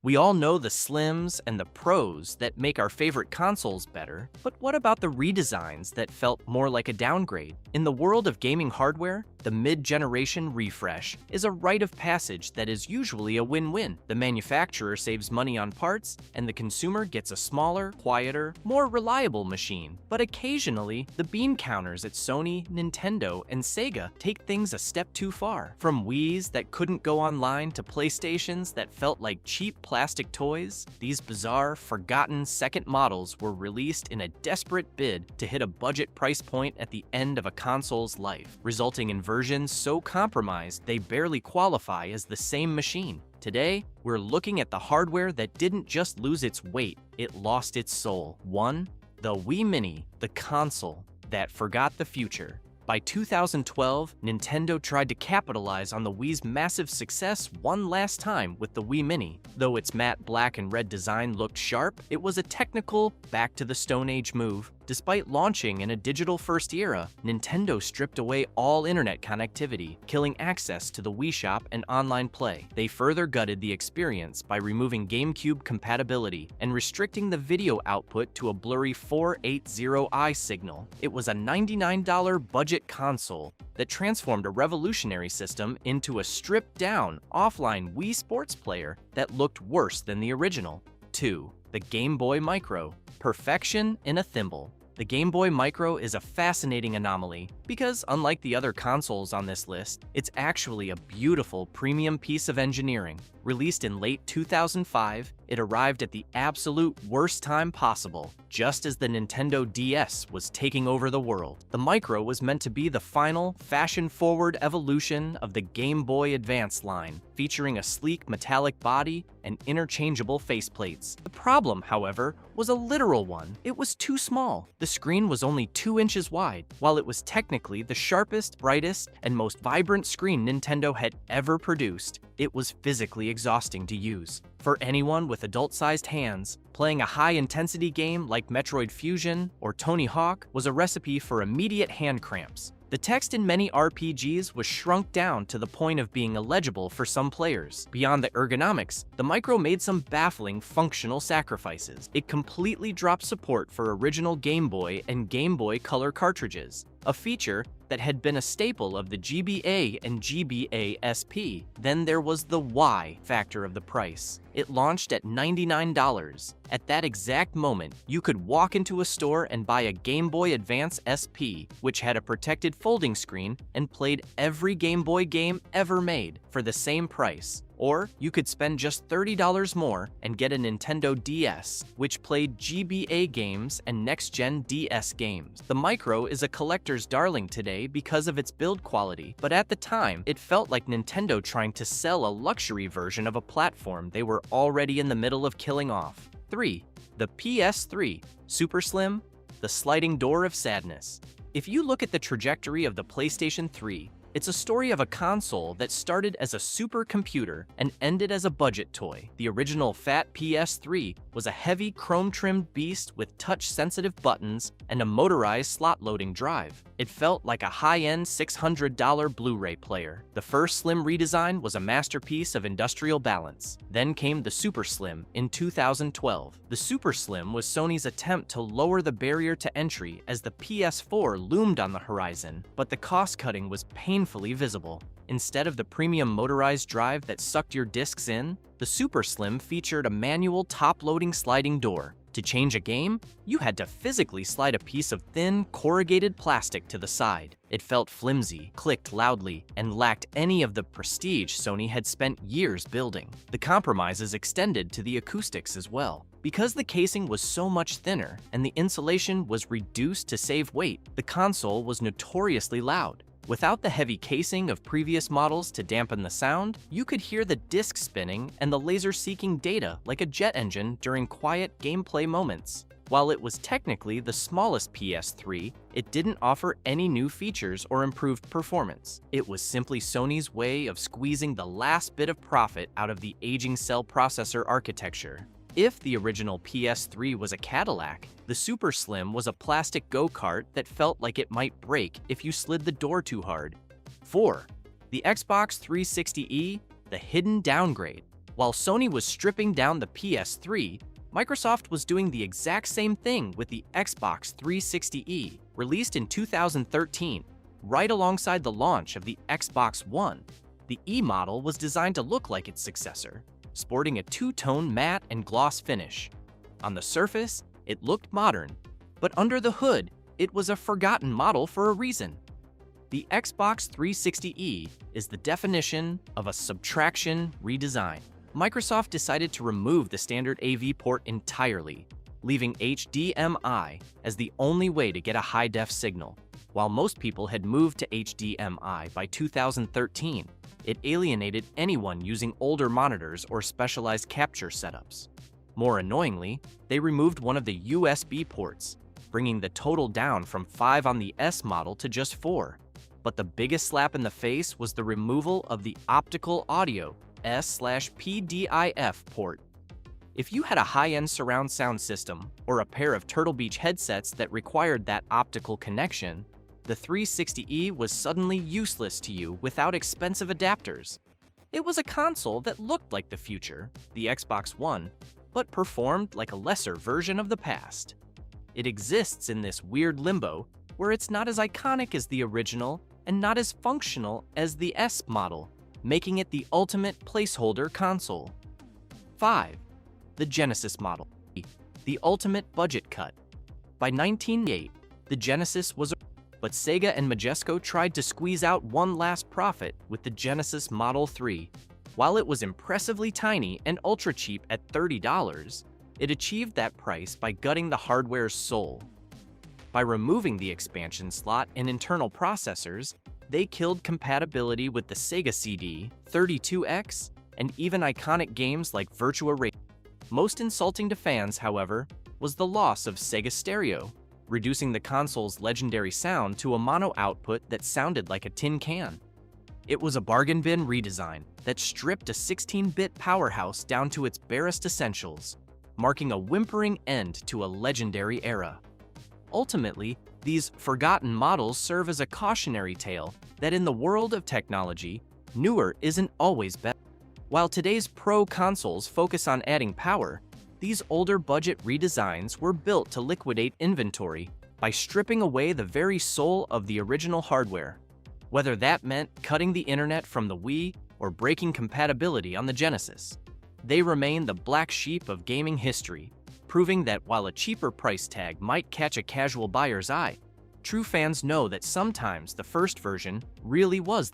We all know the Slims and the Pros that make our favorite consoles better, but what about the redesigns that felt more like a downgrade? In the world of gaming hardware, the mid-generation refresh is a rite of passage that is usually a win-win. The manufacturer saves money on parts, and the consumer gets a smaller, quieter, more reliable machine. But occasionally, the bean counters at Sony, Nintendo, and Sega take things a step too far. From Wiis that couldn't go online to PlayStations that felt like cheap plastic toys, these bizarre, forgotten second models were released in a desperate bid to hit a budget price point at the end of a console's life, resulting in versions so compromised they barely qualify as the same machine. Today, we're looking at the hardware that didn't just lose its weight, it lost its soul. 1. The Wii Mini, the console that forgot the future. By 2012, Nintendo tried to capitalize on the Wii's massive success one last time with the Wii Mini. Though its matte black and red design looked sharp, it was a technical, back-to-the-Stone Age move. Despite launching in a digital-first era, Nintendo stripped away all internet connectivity, killing access to the Wii Shop and online play. They further gutted the experience by removing GameCube compatibility and restricting the video output to a blurry 480i signal. It was a $99 budget console that transformed a revolutionary system into a stripped-down, offline Wii Sports player that looked worse than the original. 2. The Game Boy Micro. Perfection in a thimble. The Game Boy Micro is a fascinating anomaly because, unlike the other consoles on this list, it's actually a beautiful premium piece of engineering. Released in late 2005, it arrived at the absolute worst time possible, just as the Nintendo DS was taking over the world. The Micro was meant to be the final, fashion-forward evolution of the Game Boy Advance line, featuring a sleek metallic body and interchangeable faceplates. The problem, however, was a literal one. It was too small. The screen was only 2 inches wide. While it was technically the sharpest, brightest, and most vibrant screen Nintendo had ever produced, it was physically exhausting to use. For anyone with adult-sized hands, playing a high-intensity game like Metroid Fusion or Tony Hawk was a recipe for immediate hand cramps. The text in many RPGs was shrunk down to the point of being illegible for some players. Beyond the ergonomics, the Micro made some baffling functional sacrifices. It completely dropped support for original Game Boy and Game Boy Color cartridges, a feature that had been a staple of the GBA and GBA SP. Then there was the why factor of the price. It launched at $99. At that exact moment, you could walk into a store and buy a Game Boy Advance SP, which had a protected folding screen and played every Game Boy game ever made for the same price. Or you could spend just $30 more and get a Nintendo DS, which played GBA games and next-gen DS games. The Micro is a collector's darling today because of its build quality, but at the time, it felt like Nintendo trying to sell a luxury version of a platform they were already in the middle of killing off. 3. The PS3 Super Slim, the sliding door of sadness. If you look at the trajectory of the PlayStation 3, it's a story of a console that started as a supercomputer and ended as a budget toy. The original fat PS3 was a heavy chrome-trimmed beast with touch-sensitive buttons and a motorized slot-loading drive. It felt like a high-end $600 Blu-ray player. The first Slim redesign was a masterpiece of industrial balance. Then came the Super Slim in 2012. The Super Slim was Sony's attempt to lower the barrier to entry as the PS4 loomed on the horizon, but the cost-cutting was painfully visible. Instead of the premium motorized drive that sucked your discs in, the Super Slim featured a manual top-loading sliding door. To change a game, you had to physically slide a piece of thin, corrugated plastic to the side. It felt flimsy, clicked loudly, and lacked any of the prestige Sony had spent years building. The compromises extended to the acoustics as well. Because the casing was so much thinner and the insulation was reduced to save weight, the console was notoriously loud. Without the heavy casing of previous models to dampen the sound, you could hear the disc spinning and the laser seeking data like a jet engine during quiet gameplay moments. While it was technically the smallest PS3, it didn't offer any new features or improved performance. It was simply Sony's way of squeezing the last bit of profit out of the aging cell processor architecture. If the original PS3 was a Cadillac, the Super Slim was a plastic go-kart that felt like it might break if you slid the door too hard. 4. The Xbox 360e, the hidden downgrade. While Sony was stripping down the PS3, Microsoft was doing the exact same thing with the Xbox 360e, released in 2013, right alongside the launch of the Xbox One. The E model was designed to look like its successor, sporting a two-tone matte and gloss finish. On the surface, it looked modern, but under the hood, it was a forgotten model for a reason. The Xbox 360e is the definition of a subtraction redesign. Microsoft decided to remove the standard AV port entirely, leaving HDMI as the only way to get a high-def signal. While most people had moved to HDMI by 2013, it alienated anyone using older monitors or specialized capture setups. More annoyingly, they removed one of the USB ports, bringing the total down from 5 on the S model to just 4. But the biggest slap in the face was the removal of the optical audio S/PDIF port. If you had a high-end surround sound system or a pair of Turtle Beach headsets that required that optical connection, the 360e was suddenly useless to you without expensive adapters. It was a console that looked like the future, the Xbox One, but performed like a lesser version of the past. It exists in this weird limbo where it's not as iconic as the original and not as functional as the S model, making it the ultimate placeholder console. 5. The Genesis model, the ultimate budget cut. By 1998, the Genesis was but Sega and Majesco tried to squeeze out one last profit with the Genesis Model 3. While it was impressively tiny and ultra-cheap at $30, it achieved that price by gutting the hardware's soul. By removing the expansion slot and internal processors, they killed compatibility with the Sega CD, 32X, and even iconic games like Virtua Racing. Most insulting to fans, however, was the loss of Sega Stereo, reducing the console's legendary sound to a mono output that sounded like a tin can. It was a bargain bin redesign that stripped a 16-bit powerhouse down to its barest essentials, marking a whimpering end to a legendary era. Ultimately, these forgotten models serve as a cautionary tale that in the world of technology, newer isn't always better. While today's pro consoles focus on adding power, these older budget redesigns were built to liquidate inventory by stripping away the very soul of the original hardware. Whether that meant cutting the internet from the Wii or breaking compatibility on the Genesis, they remain the black sheep of gaming history, proving that while a cheaper price tag might catch a casual buyer's eye, true fans know that sometimes the first version really was the best.